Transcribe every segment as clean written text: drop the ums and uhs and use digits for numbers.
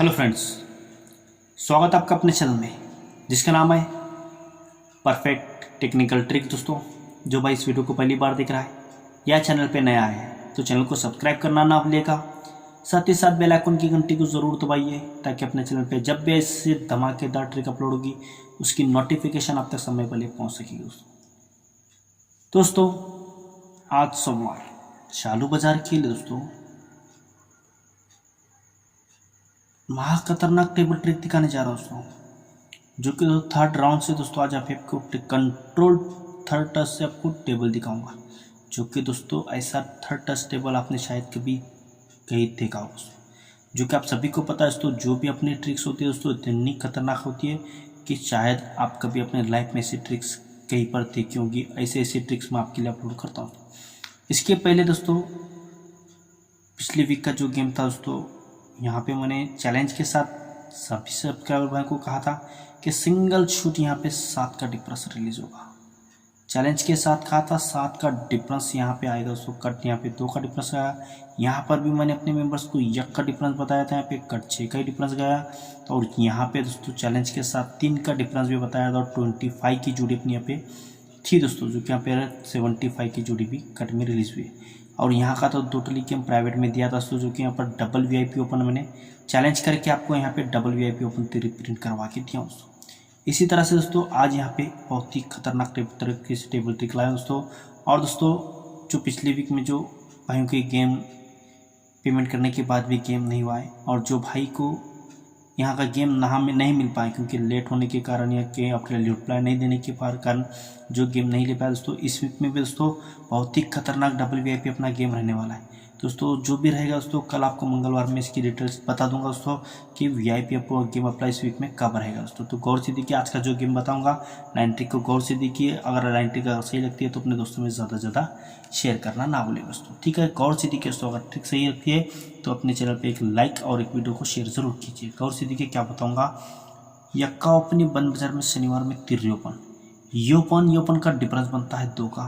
Hello friends, स्वागत है आपका अपने चैनल में जिसका नाम है परफेक्ट टेक्निकल ट्रिक। दोस्तों, जो भाई इस वीडियो को पहली बार देख रहा है या चैनल पे नया है तो चैनल को सब्सक्राइब करना ना भूलिएगा। साथ ही साथ बेल आइकन की घंटी को ज़रूर दबाइए ताकि अपने चैनल पे जब भी ऐसी धमाकेदार ट्रिक अपलोड होगी उसकी नोटिफिकेशन आप तक समय पहले पहुँच सकेगी। दोस्तों, आज सोमवार चालू बाजार के लिए दोस्तों महा खतरनाक टेबल ट्रिक दिखाने जा रहा हूँ दोस्तों, जो कि थर्ड राउंड से दोस्तों आज आपको कंट्रोल थर्ड टच से आपको टेबल दिखाऊंगा, जो कि दोस्तों ऐसा थर्ड टच टेबल आपने शायद कभी कहीं देखा हो दोस्तों, जो कि आप सभी को पता है दोस्तों। जो भी अपनी ट्रिक्स होती है दोस्तों इतनी खतरनाक होती है कि शायद आप कभी अपने लाइफ में ऐसी ट्रिक्स कहीं पर देखी होंगी। ऐसे ऐसे ट्रिक्स मैं आपके लिए अपलोड करता हूँ। इसके पहले दोस्तों पिछले वीक का जो गेम था दोस्तों, यहाँ पे मैंने चैलेंज के साथ सभी सब्सक्राइबर भाई को कहा था कि सिंगल शूट यहाँ पे 7 का डिफरेंस रिलीज होगा। चैलेंज के साथ कहा था 7 का डिफरेंस यहाँ पे आएगा दोस्तों। कट यहाँ पे 2 का डिफरेंस आया। यहाँ पर भी मैंने अपने मेंबर्स को 1 का डिफरेंस बताया था, यहाँ पे कट 6 का ही डिफरेंस गया। और यहाँ पे दोस्तों चैलेंज के साथ 3 का डिफरेंस भी बताया था और 25 की जोड़ी अपनी यहाँ पे थी दोस्तों, जो कि यहाँ पे 75 की जोड़ी भी कट में रिलीज हुई। और यहाँ का तो टोटली गेम प्राइवेट में दिया था दोस्तों, जो कि यहाँ पर डबल वीआईपी ओपन मैंने चैलेंज करके आपको यहाँ पे डबल वीआईपी ओपन प्रिंट करवा के दिया दोस्तों। इसी तरह से दोस्तों आज यहाँ पे बहुत ही खतरनाक तरीके से टेबल ट्रिक लाया दोस्तों। और दोस्तों जो पिछले वीक में जो भाइयों के गेम पेमेंट करने के बाद भी गेम नहीं हुआ है और जो भाई को यहाँ का गेम नहीं मिल पाए क्योंकि लेट होने के कारण या कि अपने रिप्लाई नहीं देने के कारण जो गेम नहीं ले पाया दोस्तों, इस वीक में भी दोस्तों बहुत ही खतरनाक डबल वीआईपी अपना गेम रहने वाला है दोस्तों। जो भी रहेगा दोस्तों कल आपको मंगलवार में इसकी डिटेल्स बता दूंगा दोस्तों कि वीआईपी आपको गेम अप्लाई इस वीक में कब रहेगा दोस्तों। तो गौर से देखिए, आज का जो गेम बताऊंगा 90 को गौर से देखिए। अगर 90 का सही लगती है तो अपने दोस्तों में ज़्यादा से ज़्यादा शेयर करना ना भूलें दोस्तों, ठीक है। गौर से देखिए दोस्तों, अगर ट्रिक सही लगती है तो अपने चैनल पर एक लाइक और एक वीडियो को शेयर जरूर कीजिए। गौर से देखिए क्या बताऊँगा। यक्का ओपन बंद बाजार में शनिवार में तिर्री ओपन योपन का डिफरेंस बनता है 2 का,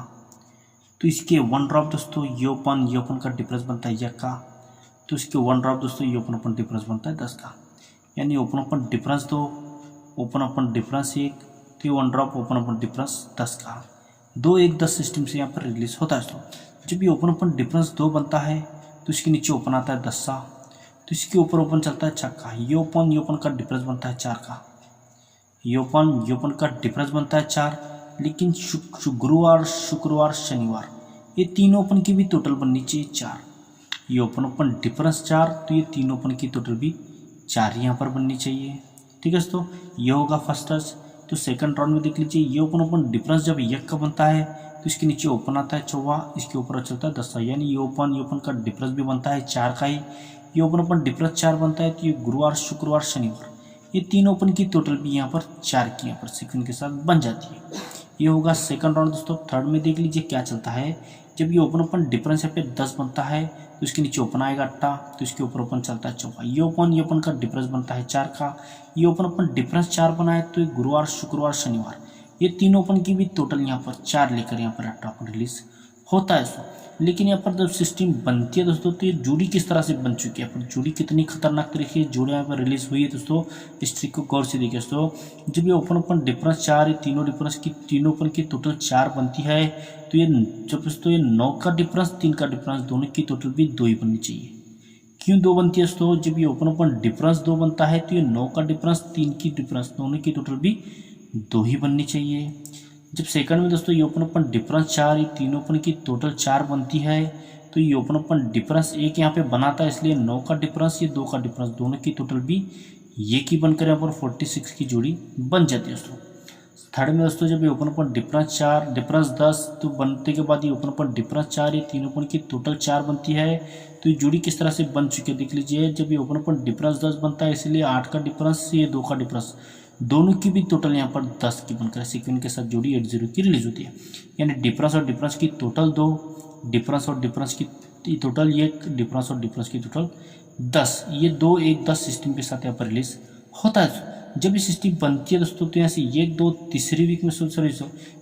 तो इसके 1 ड्रॉप दोस्तों योपन का डिफरेंस बनता है 1 का, तो इसके 1 ड्रॉप दोस्तों योपन डिफरेंस बनता है 10 का। यानी ओपन डिफरेंस 2, ओपन डिफरेंस 1, तो 1 ड्रॉप ओपन डिफरेंस 10 का। 2 1 10 सिस्टम से यहाँ पर रिलीज होता है दोस्तों। जब ये ओपन डिफरेंस 2 बनता है तो इसके नीचे ओपन आता है 10 सा, तो इसके ऊपर ओपन चलता है 6 का। योपन का डिफरेंस बनता है 4 का। योपन का डिफरेंस बनता है 4, लेकिन गुरुवार शुक्रवार शनिवार ये तीनों ओपन की भी टोटल बननी चाहिए 4। ये ओपन डिफरेंस 4, तो ये तीनों ओपन की टोटल भी 4 यहाँ पर बननी चाहिए, ठीक है दोस्तों। ये होगा फर्स्ट टच। तो सेकंड राउंड में देख लीजिए, ये ओपन डिफरेंस जब 1 का बनता है तो इसके नीचे ओपन आता है 14, इसके ऊपर चलता है 10, यानी ये ओपन का डिफरेंस भी बनता है 4 का ही। ये ओपन डिफरेंस 4 बनता है, तो ये गुरुवार शुक्रवार शनिवार ये तीन ओपन की टोटल भी यहाँ पर 4 की यहाँ पर सीक्वेंस के साथ बन जाती है। ये होगा सेकंड राउंड दोस्तों। थर्ड में देख लीजिए क्या चलता है। जब ये ओपन डिफरेंस यहाँ पे 10 बनता है तो इसके नीचे ओपन आएगा 8, तो इसके ऊपर ओपन चलता है 14। ये ओपन का डिफरेंस बनता है 4 का। ये ओपन डिफरेंस 4 बना है, तो ये गुरुवार शुक्रवार शनिवार ये तीन ओपन की भी टोटल यहाँ पर 4 लेकर यहाँ पर 8 ओपन रिलीज होता है दोस्तों। लेकिन यहाँ पर जब सिस्टम बनती है दोस्तों तो ये जोड़ी किस तरह से बन चुकी है, पर जोड़ी कितनी खतरनाक तरीके से जोड़ी यहाँ पर रिलीज हुई है दोस्तों, इस ट्रिक को गौर से देखिए दोस्तों। जब ये ओपन डिफरेंस 4, ये तीनों ओपन की टोटल 4 बनती है, तो ये जब दोस्तों ये 9 का डिफरेंस 3 का डिफरेंस दोनों की टोटल भी 2 ही बननी चाहिए। क्यों 2 बनती है दोस्तों? जब ये ओपन डिफरेंस 2 बनता है तो ये 9 का डिफरेंस 3 की डिफरेंस दोनों की टोटल भी 2 ही बननी चाहिए। जब सेकंड में दोस्तों ये ओपन डिफरेंस 4, ये तीनों ओपन की टोटल 4 बनती है, तो ये ओपन डिफरेंस 1 यहाँ पे बनाता है, इसलिए 9 का डिफरेंस ये 2 का डिफरेंस दोनों की टोटल भी ये की बनकर यहाँ पर 46 की जोड़ी बन जाती है दोस्तों। थर्ड में दोस्तों जब ये ओपन डिफरेंस 4 डिफरेंस 10 तो बनने के बाद ये ओपन डिफरेंस 4, ये तीनों ओपन की टोटल 4 बनती है, तो ये जोड़ी किस तरह से बन चुकी है देख लीजिए। जब ये ओपन डिफरेंस 10 बनता है, इसलिए 8 का डिफरेंस ये 2 का डिफरेंस दोनों की भी टोटल यहाँ पर 10 की बनकर सीक्वेंस के साथ जोड़ी 80 की रिलीज होती है। यानी डिफरेंस और डिफरेंस की टोटल 2, डिफरेंस और डिफरेंस की टोटल 1, डिफरेंस और डिफरेंस की टोटल 10, ये 2 1 10 सिस्टम के साथ यहाँ पर रिलीज होता है। जब ये सिस्टम बनती है दोस्तों तो यहाँ से 1 2 तीसरी वीक में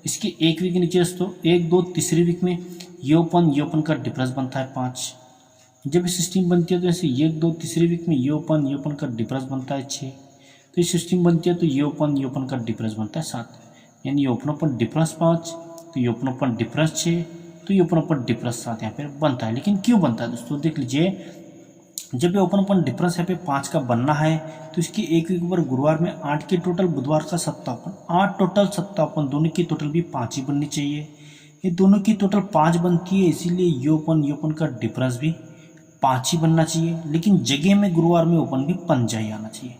इसके 1 वीक नीचे दोस्तों 1 2 तीसरी वीक में ये ओपन का डिफरेंस बनता है 5, जब ये सिस्टम बनती है तो ऐसे 1 2 तीसरे वीक में ये ओपन का डिफरेंस बनता है 6। तो ये सिस्टम बनती है तो ये ओपन का डिफरेंस बनता है 7। यानी ये ओपन डिफरेंस 5, तो ये ओपन डिफरेंस 6, तो ये ओपन डिफरेंस 7 यहाँ पे बनता है। लेकिन क्यों बनता है दोस्तों, देख लीजिए, जब ये ओपन डिफरेंस यहाँ पे 5 का बनना है तो इसकी एक वीक पर गुरुवार में 8 की टोटल, बुधवार का 7 ओपन, 8 टोटल 7 ओपन, दोनों की टोटल भी 5 ही बननी चाहिए। ये दोनों की टोटल 5 बनती है, इसीलिए ये ओपन का डिफरेंस भी 5 ही बनना चाहिए। लेकिन जगह में गुरुवार में ओपन भी पंजा ही आना चाहिए।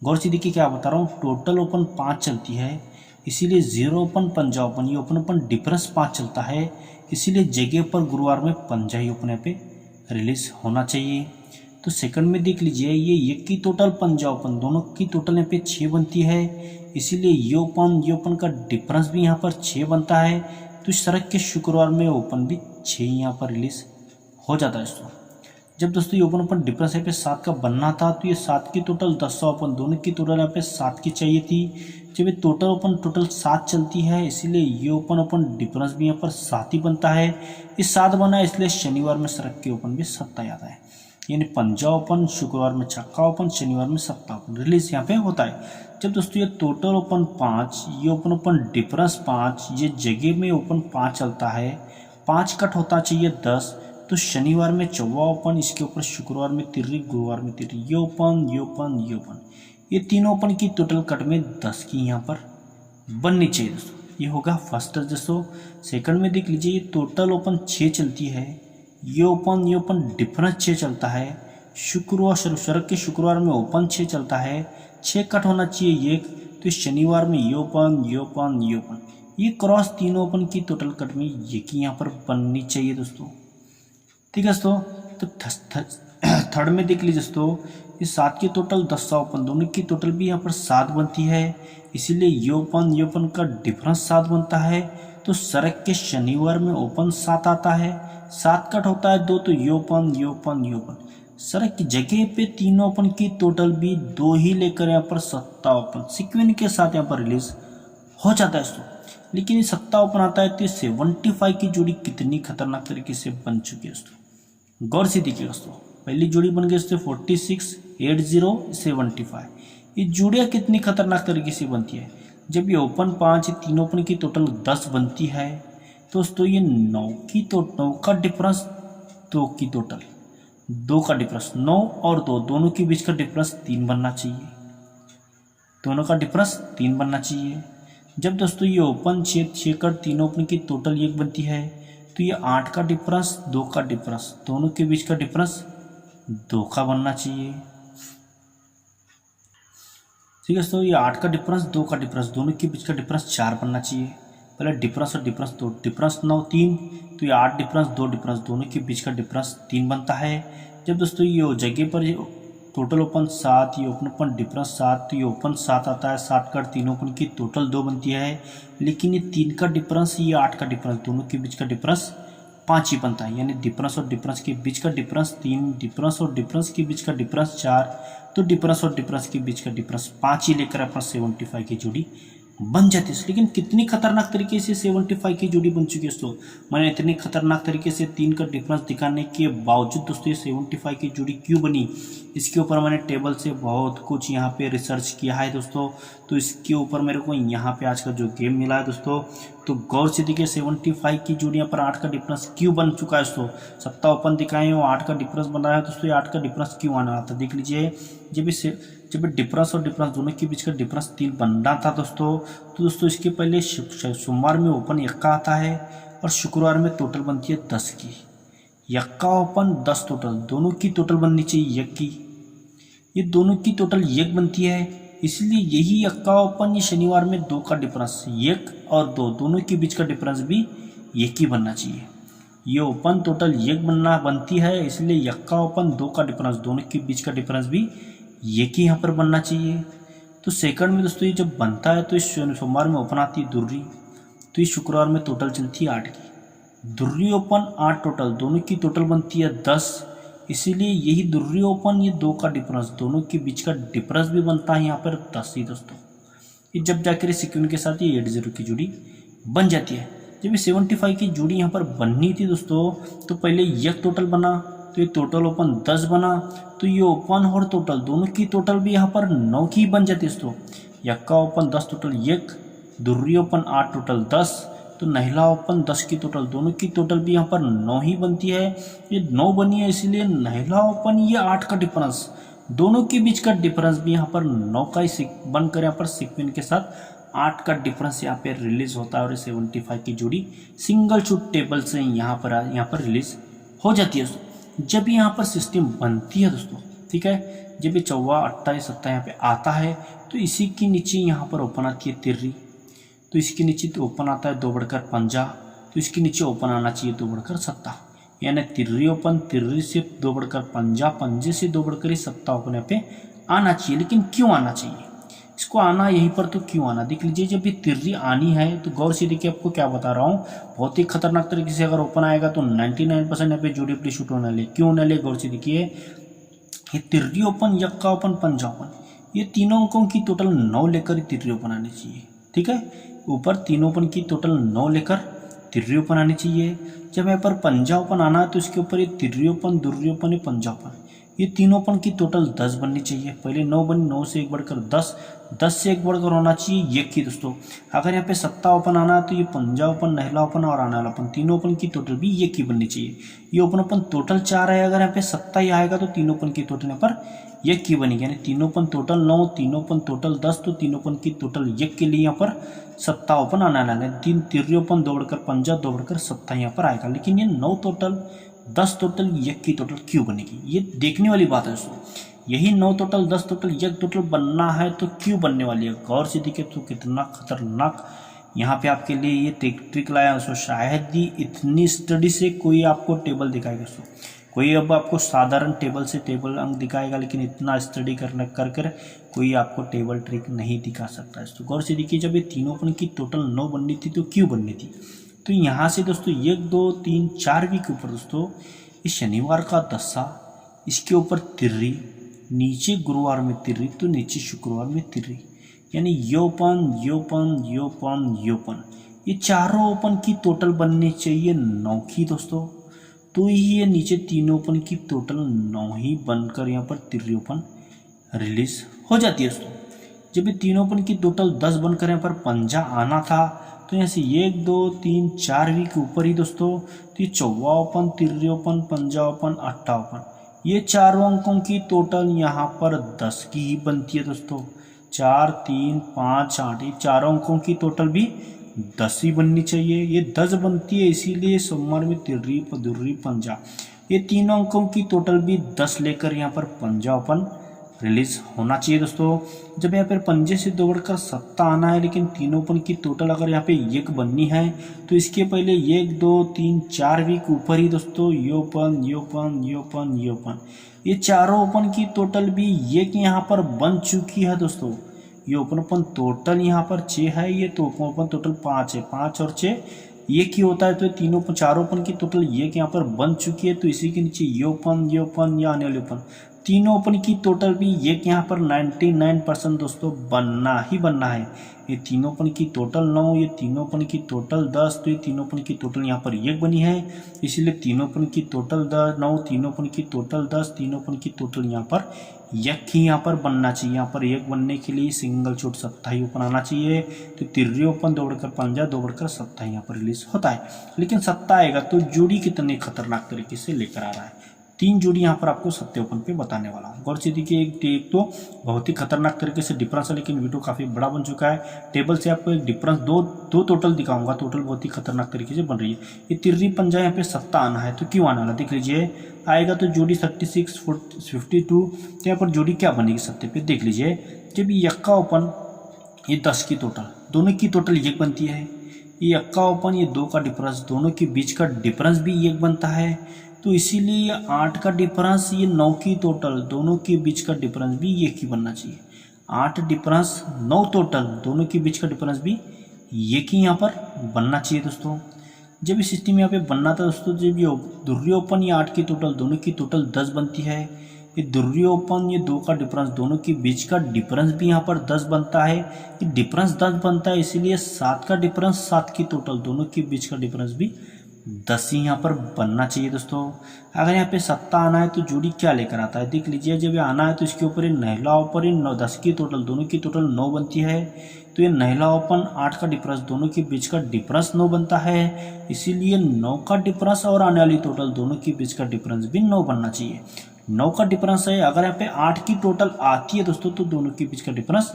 गौर से देखिए क्या बता रहा हूँ, टोटल ओपन 5 चलती है, इसीलिए 0 ओपन पंजा ओपन, ये ओपन डिफरेंस 5 चलता है, इसीलिए जगह पर गुरुवार में पंजा ही ओपन यहाँ पे रिलीज होना चाहिए। तो सेकंड में देख लीजिए, ये एक की टोटल पंजा ओपन, दोनों की टोटल यहाँ पे 6 बनती है, इसीलिए ये ओपन का डिफरेंस भी यहाँ पर 6 बनता है। तो इस तरह के शुक्रवार में ओपन भी 6 यहाँ पर रिलीज हो जाता है दोस्तों। जब दोस्तों ये ओपन डिफरेंस यहाँ पे 7 का बनना था तो ये 7 की टोटल 10 ओपन, दोनों की टोटल यहाँ पे 7 की चाहिए थी। जब ये टोटल 7 चलती है, इसीलिए ये ओपन डिफरेंस भी यहाँ पर 7 ही बनता है। ये 7 बना है, इसलिए शनिवार में सरक के ओपन भी 7 आता है। यानी पंजा ओपन, शुक्रवार में छक्का ओपन, शनिवार में 7 ओपन रिलीज यहाँ पे होता है। जब दोस्तों ये टोटल ओपन 5, ये ओपन डिफरेंस 5, ये जगह में ओपन 5 चलता है, 5 कट होता चाहिए 10, तो शनिवार में 14 ओपन, इसके ऊपर शुक्रवार में 3, गुरुवार में 3, ये ओपन, ये तीनों ओपन की टोटल कट में 10 की यहाँ पर बननी चाहिए दोस्तों। ये होगा फर्स्ट दोस्तों। सेकंड में देख लीजिए, ये टोटल ओपन 6 चलती है, ये ओपन डिफरेंस 6 चलता है, शुक्रवार शरक के शुक्रवार में ओपन 6 चलता है, 6 कट होना चाहिए 1, तो शनिवार में ये ओपन, ये क्रॉस तीनों ओपन की टोटल कट में ये की यहाँ पर बननी चाहिए दोस्तों। ठीक है दोस्तों। तो थर्ड में देख लीजिए दोस्तों, ये 7 की टोटल 10 ओपन, दोनों की टोटल भी यहाँ पर 7 बनती है, इसीलिए ये ओपन का डिफरेंस 7 बनता है। तो सरक के शनिवार में ओपन 7 आता है, 7 कट होता है 2, तो ये ओपन, सरक की जगह पे तीनों ओपन की टोटल भी 2 ही लेकर यहाँ पर 7 ओपन सीक्वेंस के साथ यहाँ पर रिलीज हो जाता है दोस्तों। लेकिन ये 7 ओपन आता है तो 75 की जोड़ी कितनी खतरनाक तरीके से बन चुकी है दोस्तों। गौर से देखिए दोस्तों, पहली जोड़ी बन गई दोस्तों 46, 80, 75। ये जोड़ियाँ कितनी खतरनाक तरीके से बनती है। जब ये ओपन 5, तीनों ओपन की टोटल 10 बनती है, तो दोस्तों ये 9 का डिफरेंस, 2 की टोटल 2 का डिफरेंस, 9 और 2 दोनों के बीच का डिफरेंस 3 बनना चाहिए, दोनों का डिफरेंस 3 बनना चाहिए। जब दोस्तों ये ओपन 6 कर तीनों ओपन की टोटल 1 बनती है, तो ये 8 का डिफरेंस, 2 का डिफरेंस, दोनों के बीच का डिफरेंस 2 का बनना चाहिए। ठीक है दोस्तों, ये 8 का डिफरेंस, 2 का डिफरेंस, दोनों के बीच का डिफरेंस 4 बनना चाहिए। पहले डिफरेंस और डिफरेंस, तो डिफरेंस 9 3, तो ये 8 डिफरेंस 2 डिफरेंस, दोनों के बीच का डिफरेंस 3 बनता है। जब दोस्तों ये जगह पर टोटल ओपन 7, ये ओपन डिफरेंस 7, तो ये ओपन 7 आता है, 7 का तीनों ओपन की टोटल 2 बनती है, लेकिन ये 3 का डिफरेंस, ये 8 का डिफरेंस, दोनों के बीच का डिफरेंस 5 ही बनता है। यानी डिफरेंस और डिफरेंस के बीच का डिफरेंस 3, डिफरेंस और डिफरेंस के बीच का डिफरेंस 4, तो डिफरेंस और डिफरेंस के बीच का डिफरेंस 5 ही लेकर अपना 75 की जोड़ी बन जाती है। लेकिन कितनी खतरनाक तरीके से 75 की जोड़ी बन चुकी है दोस्तों। मैंने इतनी खतरनाक तरीके से 3 का डिफरेंस दिखाने के बावजूद दोस्तों ये 75 की जोड़ी क्यों बनी, इसके ऊपर मैंने टेबल से बहुत कुछ यहाँ पे रिसर्च किया है दोस्तों। तो इसके ऊपर मेरे को यहाँ पे आज का जो गेम मिला है दोस्तों, तो गौर से देखिए 75 की जोड़ी यहाँ पर 8 का डिफरेंस क्यों बन चुका है दोस्तों। 7 ओपन दिखाए हो, 8 का डिफरेंस बना है दोस्तों, ये 8 का डिफरेंस क्यों आना था देख लीजिए। जब डिफरेंस और डिफरेंस दोनों के बीच का डिफरेंस 3 बनना था दोस्तों, तो दोस्तों इसके पहले सोमवार में ओपन 1 का आता है और शुक्रवार में टोटल बनती है 10 की। 1 का ओपन 10 टोटल, दोनों की टोटल बननी चाहिए 1 की, ये दोनों की टोटल 1 बनती है, इसलिए यही 1 का ओपन ये शनिवार में 2 का डिफरेंस, 1 और 2 दोनों के बीच का डिफरेंस भी 1 ही बनना चाहिए। ये ओपन टोटल 1 बनती है, इसलिए 1 का ओपन 2 का डिफरेंस, दोनों के बीच का डिफरेंस भी 1 ही यहाँ पर बनना चाहिए। तो सेकंड में दोस्तों ये जब बनता है तो इस सोमवार में ओपन आती है दुर्री, तो इस शुक्रवार में टोटल चलती है 8 की। दुर्री ओपन 8 टोटल, दोनों की टोटल बनती है 10, इसीलिए यही दुर्री ओपन ये 2 का डिफरेंस, दोनों के बीच का डिफरेंस भी बनता है यहाँ पर 10 ही दोस्तों। ये जब जाकर सिक्वेंस के साथ ये 80 की जोड़ी बन जाती है। जब ये 75 की जोड़ी यहाँ पर बननी थी दोस्तों, तो पहले 1 टोटल बना, तो तो ये टोटल ओपन 10 बना, तो ये ओपन और टोटल दोनों की टोटल भी यहाँ पर 9 की बन जाती है दोस्तों। यक्का ओपन 10 टोटल 1, दुर्री ओपन 8 टोटल 10, तो नहिला ओपन 10 की टोटल दोनों की टोटल भी यहाँ पर 9 ही बनती है। ये 9 बनी है, इसीलिए नहिला ओपन ये 8 का डिफरेंस, दोनों के बीच का डिफरेंस भी यहाँ पर 9 का ही बनकर यहाँ पर सीक्वेंस के साथ 8 का डिफरेंस यहाँ पे रिलीज होता है और 75 की जोड़ी सिंगल शूट टेबल से यहाँ पर रिलीज हो जाती है दोस्तों। जब यहाँ पर सिस्टम बनती है दोस्तों, ठीक है, जब ये 24 28 सत्ता यहाँ पे आता है, तो इसी के नीचे यहाँ पर ओपन आती है तिर्री, तो इसके नीचे तो ओपन आता है 2 बढ़कर 50, तो इसके नीचे ओपन आना चाहिए 2 बढ़कर 7, यानी तिर्री ओपन, तिर्री से 2 बढ़कर 50, 50 से 2 बढ़कर 7 ओपन यहाँ पे आना चाहिए। लेकिन क्यों आना चाहिए, इसको आना यहीं पर तो क्यों आना, देख लीजिए। जब ये तिर्री आनी है तो गौर से देखिए, आपको क्या बता रहा हूँ, बहुत ही खतरनाक तरीके से अगर ओपन आएगा तो 99% यहाँ पे जोड़ी अपनी शूट होने वाली। क्यों होने वाली, गौर से देखिए। ये तिर्री ओपन, यक्का ओपन, पंजा ओपन, ये तीनों अंकों की टोटल 9 लेकर तिर्री ओपन आनी चाहिए, ठीक है। ऊपर तीनों ओपन की टोटल 9 लेकर तिर्री ओपन आनी चाहिए। जब यहाँ पर पंजा ओपन आना है तो इसके ऊपर ये तिर्री ओपन, दुर्री ओपन, ये पंजा ओपन, ये तीनों ओपन की टोटल 10 बननी चाहिए। पहले 9 बनी, 9 से 1 बढ़कर 10, 10 से 1 बढ़कर होना चाहिए 1 की दोस्तों। अगर यहाँ पे 7 ओपन आना है तो ये पंजा ओपन, नहला ओपन और आना वाला ओपन, तीनों ओपन की टोटल भी 1 की बननी चाहिए। ये ओपन टोटल 4 है, अगर यहाँ पे 7 ही आएगा तो तीनों ओपन की टोटल यहाँ पर 1 की बनेगी, यानी तीनों ओपन टोटल 9, तीनों ओपन टोटल 10, तो तीनों ओपन की टोटल 1 के लिए यहाँ पर 7 ओपन आना है। 3 तिर्री ओपन, 2 बढ़कर पंजा, 2 बढ़कर 7 यहाँ पर आएगा। लेकिन ये 9 टोटल 10 टोटल 1 की टोटल क्यों बनेगी, ये देखने वाली बात है दोस्तों। यही 9 टोटल 10 टोटल 1 टोटल बनना है तो क्यों बनने वाली है, गौर से देखिए तो कितना खतरनाक यहाँ पे आपके लिए ये ट्रिक लाया दोस्तों। शायद ही इतनी स्टडी से कोई आपको टेबल दिखाएगा दोस्तों, कोई अब आपको साधारण टेबल से टेबल अंक दिखाएगा, लेकिन इतना स्टडी कर कोई आपको टेबल ट्रिक नहीं दिखा सकता है दोस्तों। गौर से देखिए, जब ये तीनों ओपन की टोटल 9 बननी थी तो क्यों बननी थी, तो यहाँ से दोस्तों 1 2 3 4 वीक के ऊपर दोस्तों इस शनिवार का दशा, इसके ऊपर तिर्री, नीचे गुरुवार में तिर्री, तो नीचे शुक्रवार में तिर्री, यानी योपन योपन योपन योपन, ये चारों ओपन की टोटल बननी चाहिए 9 की दोस्तों। तो ये नीचे तीनों ओपन की टोटल 9 ही बनकर यहाँ पर तिर्री ओपन रिलीज हो जाती है दोस्तों। जब ये तीनों ओपन की टोटल 10 बनकर यहाँ पर पंजा आना था, तो यहाँ से 1 2 3 4 वीक ऊपर ही दोस्तों, तो ये 24 ओपन, तिर्री ओपन, पंजा ओपन, अट्टा ओपन, ये चारों अंकों की टोटल यहाँ पर 10 की ही बनती है दोस्तों। 4 3 5 8, ये चारों अंकों की टोटल भी 10 ही बननी चाहिए। ये 10 बनती है, इसीलिए सोमवार में तिर्री, दुर्री, पंजा, ये तीनों अंकों की टोटल भी 10 लेकर यहाँ पर पंजा ओपन रिलीज होना चाहिए दोस्तों। जब यहाँ पर पंजे से 2 बढ़कर 7 आना है, लेकिन तीनों ओपन की टोटल अगर यहाँ पे 1 बननी है तो इसके पहले 1 2 3 4 वीक ऊपर ही दोस्तों योपन योपन योपन योपन, ये चारों ओपन की टोटल भी 1 यहाँ पर बन चुकी है दोस्तों। ये ओपन टोटल यहाँ पर 6 है, ये तो ओपन टोटल 5 है, 5 और 6 1 ही होता है, तो तीनों चारों ओपन की टोटल 1 यहाँ पर बन चुकी है। तो इसी के नीचे योपन योपन या आने वाले ओपन, तीनों ओपन की टोटल भी 1 यहाँ पर 99% दोस्तों बनना ही बनना है। ये तीनों ओपन की टोटल 9, ये तीनों ओपन की टोटल 10, तो ये तीनों ओपन की टोटल यहाँ पर 1 बनी है, इसीलिए तीनों ओपन की टोटल 9, तीनों ओपन की टोटल 10, तीनों ओपन की टोटल यहाँ पर 1 ही यहाँ पर बनना चाहिए। यहाँ पर 1 बनने के लिए सिंगल शॉट 7 ही ओपन आना चाहिए। तो तिर्री ओपन, 2 बढ़कर पंजा, 2 बढ़कर 7 यहाँ पर रिलीज होता है। लेकिन 7 आएगा तो जोड़ी कितने खतरनाक तरीके से लेकर आ रहा है, 3 जोड़ी यहाँ पर आपको सत्य ओपन पे बताने वाला हूँ। गौर से देखिए, एक तो बहुत ही खतरनाक तरीके से डिफरेंस है, लेकिन वीडियो काफ़ी बड़ा बन चुका है। टेबल से आपको एक डिफरेंस दो टोटल दिखाऊंगा, टोटल बहुत ही खतरनाक तरीके से बन रही है। ये तिर्री पंजा यहाँ पे 7 आना है, तो क्यों आना है देख लीजिए, आएगा तो जोड़ी 36 52, तो यहाँ पर जोड़ी क्या बनेगी सत्य पे देख लीजिए। जब ये यक्का ओपन, ये 10 की टोटल, दोनों की टोटल 1 बनती है। ये यक्का ओपन, ये 2 का डिफरेंस, दोनों के बीच का डिफरेंस भी 1 बनता है, तो इसीलिए ये 8 का डिफरेंस, ये 9 की टोटल, दोनों के बीच का डिफरेंस भी 1 ही बनना चाहिए। 8 डिफरेंस 9 टोटल, दोनों के बीच का डिफरेंस भी 1 ही यहाँ पर बनना चाहिए दोस्तों। जब इस सिस्टम यहाँ पे बनना था दोस्तों, जब ये दुर्री ओपन, ये 8 की टोटल, दोनों की टोटल 10 बनती है। ये दुर्री ओपन, ये 2 का डिफरेंस, दोनों के बीच का डिफरेंस भी यहाँ पर 10 बनता है। ये डिफरेंस 10 बनता है, इसीलिए 7 का डिफरेंस, 7 की टोटल, दोनों के बीच का डिफरेंस भी 10 ही यहाँ पर बनना चाहिए दोस्तों। अगर यहाँ पे सत्ता आना है तो जोड़ी क्या लेकर आता है, देख लीजिए। जब ये आना है तो इसके ऊपर ये नहला ओपन, इन 10 की टोटल, दोनों की टोटल 9 बनती है। तो ये नहला ओपन 8 का डिफरेंस, दोनों के बीच का डिफरेंस 9 बनता है। इसीलिए 9 का डिफरेंस और आने वाली टोटल दोनों के बीच का डिफरेंस भी 9 बनना चाहिए। 9 का डिफरेंस है। अगर यहाँ पे 8 की टोटल आती है दोस्तों तो दोनों के बीच का डिफरेंस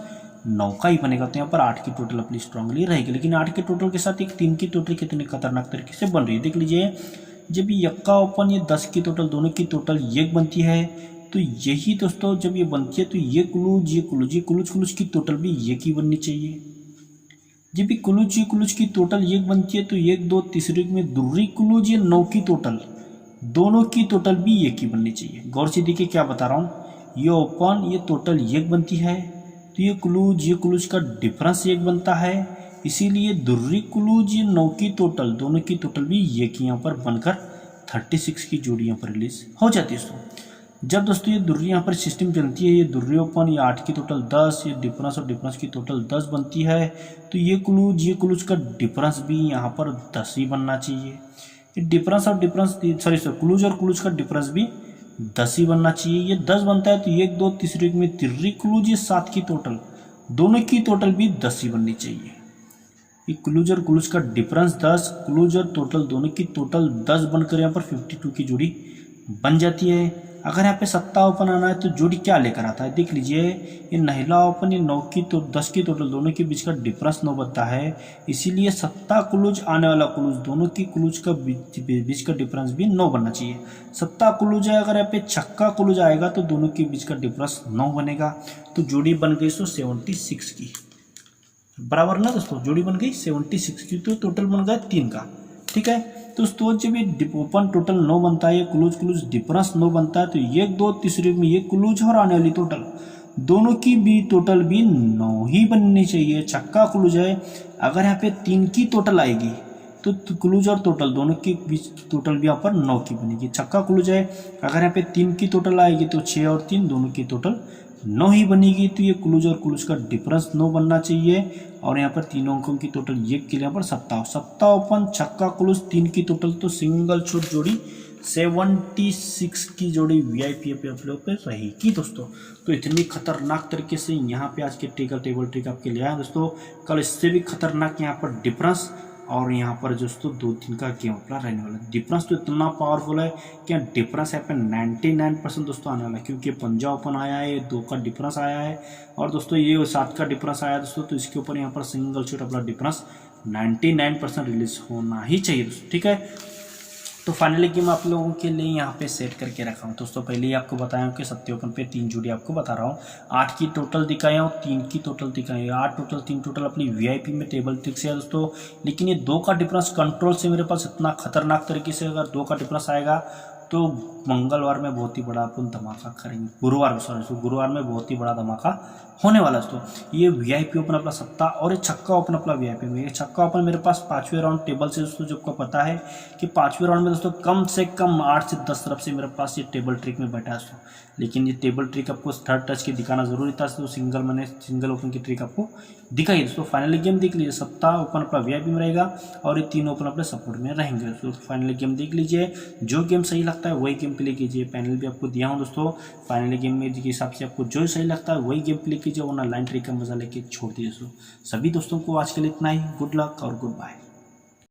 9 का ही बनेगा। तो यहाँ पर 8 की टोटल अपनी स्ट्रांगली रहेगी। लेकिन 8 के टोटल के साथ एक 3 की टोटल कितनी खतरनाक तरीके से बन रही है, देख लीजिए। जब ये यक्का ओपन, ये 10 की टोटल, दोनों की टोटल एक बनती है। तो यही दोस्तों जब ये बनती है तो ये कुलूज की टोटल भी एक ही बननी चाहिए। जब भी कुलूज की टोटल एक बनती है तो 1 2 तीसरे में दुर्री कुलूज, ये 9 की टोटल, दोनों की टोटल भी एक ही बननी चाहिए। गौर से देखिए क्या बता रहा हूँ। ये ओपन, ये टोटल एक बनती है तो ये कुलूज का डिफरेंस एक बनता है। इसीलिए दुर्री कुलूज, ये 9 की टोटल, दोनों की टोटल भी एक ही यहाँ पर बनकर 36 की जोड़ी यहाँ पर रिलीज हो जाती है दोस्तों। जब दोस्तों ये दुर्री यहाँ पर सिस्टम चलती है, ये दुर्री ओपन, ये 8 की टोटल 10, ये डिफरेंस और डिफरेंस की टोटल 10 बनती है। तो ये कुलूज का डिफरेंस भी यहाँ पर 10 ही बनना चाहिए। ये डिफरेंस और डिफरेंस कुलूज और कुलूज का डिफरेंस भी 10 ही बनना चाहिए। ये 10 बनता है तो 1 2 तीसरे में तिर्री कुलूज, ये 7 की टोटल, दोनों की टोटल भी 10 ही बननी चाहिए। ये कुलूज और कुलूज का डिफरेंस 10, कुलूज और टोटल दोनों की टोटल 10 बनकर यहाँ पर 52 की जोड़ी बन जाती है। अगर यहाँ पे सत्ता ओपन आना है तो जोड़ी क्या लेकर आता है, देख लीजिए। ये नहला ओपन, ये 9 की तो 10 की टोटल, दोनों के बीच का डिफरेंस 9 बनता है। इसीलिए सत्ता कुलूज, आने वाला कुलूज, दोनों की कुलूज का बीच का डिफरेंस भी 9 बनना चाहिए। सत्ता कुलूज है, अगर यहाँ पे छक्का कुलूज आएगा तो दोनों के बीच का डिफरेंस 9 बनेगा। तो जोड़ी बन गई 76 की, बराबर ना दोस्तों। जोड़ी बन गई 76 की, तो टोटल बन गया 3 का, ठीक है। तो दोस्तों जब ये ओपन टोटल 9 बनता है, ये कुलूज डिफरेंस 9 बनता है, तो 1 2 तीसरे में ये कुलूज और आने वाली टोटल, दोनों की भी टोटल भी 9 ही बननी चाहिए। छक्का कुलूज है, अगर यहाँ पे 3 की टोटल आएगी तो कुलूज और टोटल दोनों के बीच टोटल भी यहाँ पर 9 की बनेगी। छक्का कुलूज है, अगर यहाँ पे 3 की टोटल आएगी तो 6 और 3 दोनों की टोटल 9 ही बनेगी। तो ये कुलूज और कुलूज का डिफरेंस 9 बनना चाहिए। और यहाँ पर तीनों अंकों की टोटल एक के लिए यहाँ पर सत्ता ओपन, छक्का कुलूज, 3 की टोटल, तो सिंगल शॉट जोड़ी 76 की जोड़ी VIP पे आप लोग पे रहेगी दोस्तों। तो इतनी खतरनाक तरीके से यहाँ पे आज के टेबल ट्रिक आपके लिए आया दोस्तों। कल इससे भी खतरनाक यहाँ पर डिफरेंस और यहाँ पर दोस्तों 2-3 का गेम अपना रहने वाला है। डिफरेंस तो इतना पावरफुल है कि डिफरेंस यहाँ पे 99% दोस्तों आने वाला है, क्योंकि पंजाब ओपन आया है, 2 का डिफरेंस आया है और दोस्तों ये 7 का डिफरेंस आया दोस्तों। तो इसके ऊपर यहाँ पर सिंगल शॉट अपना डिफरेंस 99% रिलीज होना ही चाहिए दोस्तों, ठीक है। तो फाइनली गेम आप लोगों के लिए यहाँ पे सेट करके रखा हूँ दोस्तों। पहले ही आपको बताया हूँ कि सत्योपन पे 3 जोड़ी आपको बता रहा हूँ। 8 की टोटल दिखाया हूँ, 3 की टोटल दिखाई, 8 टोटल 3 टोटल अपनी VIP में टेबल ट्रिक से है दोस्तों। लेकिन ये 2 का डिफरेंस कंट्रोल से मेरे पास इतना खतरनाक तरीके से, अगर 2 का डिफरेंस आएगा तो मंगलवार में बहुत ही बड़ा अपन धमाका करेंगे, गुरुवार में बहुत ही बड़ा धमाका होने वाला है दोस्तों। ये VIP ओपन अपना सत्ता और ये छक्का ओपन अपना VIP में। ये छक्का ओपन मेरे पास 5वें राउंड टेबल से दोस्तों, जो आपको पता है कि 5वें राउंड में दोस्तों कम से कम 8 से 10 तरफ से मेरे पास ये टेबल ट्रिक में बैठा है दोस्तों। लेकिन ये टेबल ट्रिक आपको थर्ड टच की दिखाना जरूरी था, तो सिंगल ओपन की ट्रिक आपको दिखाई दोस्तों। फाइनली गेम देख लीजिए, सत्ता ओपन अपना VIP में रहेगा और ये 3 ओपन अपने सपोर्ट में रहेंगे दोस्तों। फाइनली गेम देख लीजिए, जो गेम सही लगता है वही गेम प्ले कीजिए। पैनल भी आपको दिया हूँ दोस्तों, फाइनली गेम में के हिसाब से आपको जो सही लगता है वही गेम प्ले कीजिए, वरना लाइन ट्रिक का मजा लेके छोड़ दीजिए दोस्तों। सभी दोस्तों को आज के लिए इतना ही। गुड लक और गुड बाय।